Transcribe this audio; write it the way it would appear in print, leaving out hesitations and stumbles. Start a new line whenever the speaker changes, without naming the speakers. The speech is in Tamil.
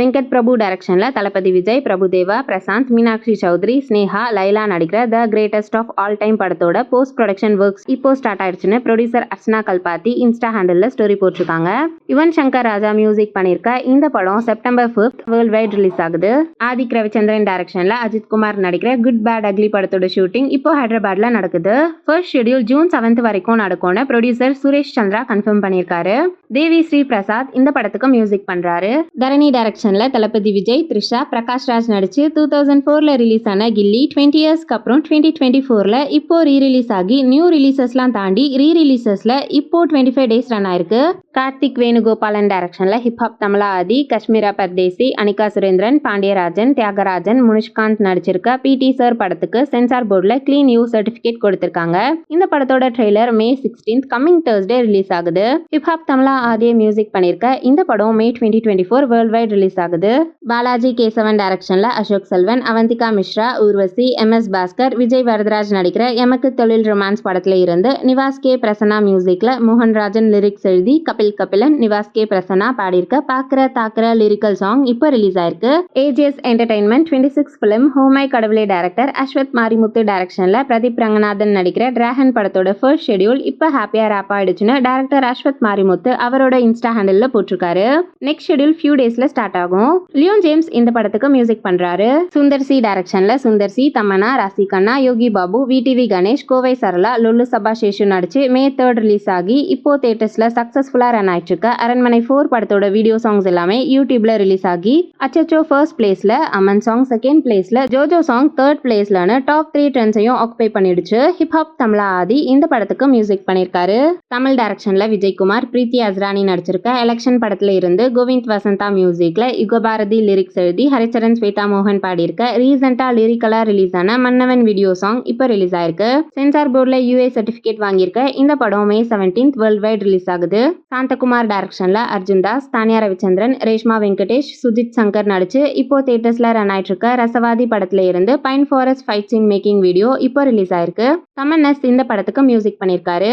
வெங்கட் பிரபு டைரக்ஷன்ல தளபதி விஜய், பிரபுதேவா, பிரசாந்த், மீனாட்சி சௌத்ரி, ஸ்னேகா, லைலா நடிக்கிற the greatest of all time படத்தோட போஸ்ட் ப்ரொடக்ஷன் ஒர்க்ஸ் இப்போ ஸ்டார்ட் ஆயிடுச்சுன்னு ப்ரொடியூசர் அர்ச்சனா கல்பாத்தி இன்ஸ்டா ஹேண்டில்ல ஸ்டோரி போட்டிருக்காங்க. யுவன் சங்கர் ராஜா மியூசிக் பண்ணிருக்க இந்த படம் செப்டம்பர் 5 வேர்ல்ட் வைட் ரிலீஸ் ஆகுது. ஆதிக் ரவிச்சந்திரன் டைரக்ஷன்ல அஜித் குமார் நடிக்கிற குட் பேட் அக்லி படத்தோட ஷூட்டிங் இப்போ ஹைதராபாத்ல நடக்குது. ஃபர்ஸ்ட் ஷெட்யூல் ஜூன் 7 வரைக்கும் நடக்கும்னு ப்ரொடியூசர் சுரேஷ் சந்திரா கன்ஃபார்ம் பண்ணியிருக்காரு. தேவி ஸ்ரீ பிரசாத் இந்த படத்துக்கு மியூசிக் பண்றாரு. தரணி டைரக்ஷன்ல தளபதி விஜய், த்ரிஷா, பிரகாஷ் ராஜ் நடிச்சு 2004ல ரிலீஸ் ஆன கில்லி 20 இயர்ஸ்க்கு அப்புறம் 2024ல இப்போ ரீ-ரிலீஸ் ஆகி நியூ ரிலீசஸ்லாம் தாண்டி ரீ-ரிலீசஸ்ல இப்போ 25 டேஸ் ரன் ஆயிருக்கு. கார்த்திக் வேணுகோபாலன் டைரக்ஷன்ல ஹிப்ஹாப் தமிழா ஆதி, காஷ்மீரா பர்தேசி, அனிகா சுரேந்திரன், பாண்டியராஜன், தியாகராஜன், முனிஷ்காந்த் நடிச்சிருக்க பிடி சார் படத்துக்கு சென்சார் போர்டுல கிளீன் யூ சர்டிபிகேட் கொடுத்திருக்காங்க. இந்த படத்தோட trailer May 16 coming Thursday release ஆகுது. ஹிப்ஹாப் தமிழா ஆதியை மியூசிக் பண்ணிருக்க இந்த படம் May 2024 வேர்ல்ட் வைட் ரிலீஸ் ஆகுது. பாலாஜி கேசவன் டைரக்ஷன்ல அசோக் செல்வன், அவந்திகா மிஸ்ரா, ஊர்வசி, MS பாஸ்கர், விஜய் வரதராஜ் நடிக்கிற எமக்கு தொழில் ரொமான்ஸ் படத்துல இருந்து நிவாஸ் கே பிரசன்னா மியூசிக்ல மோகன்ராஜன் லிரிக்ஸ் எழுதி கபிலன், நிவாஸ் கே பிரசன்னா பாடியிருக்க பாக்குற தாக்குற லிரிக்கல் சாங் இப்போ ரிலீஸ் ஆயிருக்கு. ஏஜிஎஸ் என்டர்டைன்மெண்ட் 26 பிலிம் ஹோமை கடவுளே டைரக்டர் அஸ்வத் மாரிமுத்து டைரக்ஷன்ல பிரதீப் ரங்கநாதன் நடிக்கிற டிராகன் படத்தோட ஃபர்ஸ்ட் ஷெட்யூல் இப்போ ஹாப்பியா ராப் ஆயிடுச்சுன்னு டைரக்டர் அஸ்வத் மாரிமுத்து அவரோட இன்ஸ்டா ஹேண்டில்ல போட்டிருக்காரு. நெக்ஸ்ட் ஷெட்யூல் ஃபியூ டேஸ்ல ஸ்டார்ட் ஆகும். லியோன் ஜேம்ஸ் இந்த படத்துக்கு மியூசிக் பண்றாரு. சுந்தர் சி டைரக்ஷன்ல சுந்தர் சி, தமன்னா, ராசி கண்ணா, யோகி பாபு, விடிவி கணேஷ், கோவை சரளா, லொல்லு சபா சேஷு நடிச்சு May 3 ரிலீஸ் ஆகி இப்போ தியேட்டர்ஸ்ல சக்சஸ்ஃபுல்லா ரன் ஆயிட்டு இருக்க அரண்மனை 4 படத்தோட வீடியோ சாங்ஸ் எல்லாமே யூடியூப்ல ரிலீஸ் ஆகி அச்சச்சோ ஃபர்ஸ்ட் பிளேஸ்ல, அமன் சாங் செகண்ட் பிளேஸ்ல, ஜோஜோ சாங் தேர்ட் பிளேஸ்லன்னு டாப் 3 ட்ரெண்ட்ஸையும் ஆக்குபை பண்ணிடுச்சு. ஹிப்ஹாப் தமிழா ஆதி இந்த படத்துக்கு மியூசிக் பண்ணிருக்காரு. தமிழ் டைரக்ஷன்ல விஜய்குமார், பிரீத்தி அஸ்ரானி நடிச்சிருக்க எலெக்ஷன் படத்துல இருந்து கோவிந்த் வசந்தா மியூசிக்ல யுகபாரதி லிரிக்ஸ் எழுதி ஹரிச்சரன் ஸ்வேதா மோகன் பாடியிருக்க ரீசெண்டா லிரிக்கலா ரிலீஸ் ஆன மன்னவன் வீடியோ சாங் இப்போ ரிலீஸ் ஆயிருக்கு. சென்சார் போர்டுல UA சர்டிபிகேட் வாங்கியிருக்க இந்த படம் May 17 வேர்ல்ட் வைட் ரிலீஸ் ஆகுது. சாந்தகுமார் டைரக்ஷன்ல அர்ஜுன் தாஸ், தானியா ரவிச்சந்திரன், ரேஷ்மா வெங்கடேஷ், சுஜித் சங்கர் நடிச்சு இப்போ தியேட்டர்ஸ்ல ரன் ஆயிட்டு இருக்க ரசவாதி படத்துல இருந்து pine forest fight scene making video இப்போ ரிலீஸ் ஆயிருக்கு. தமன் இந்த படத்துக்கு மியூசிக் பண்ணிருக்காரு.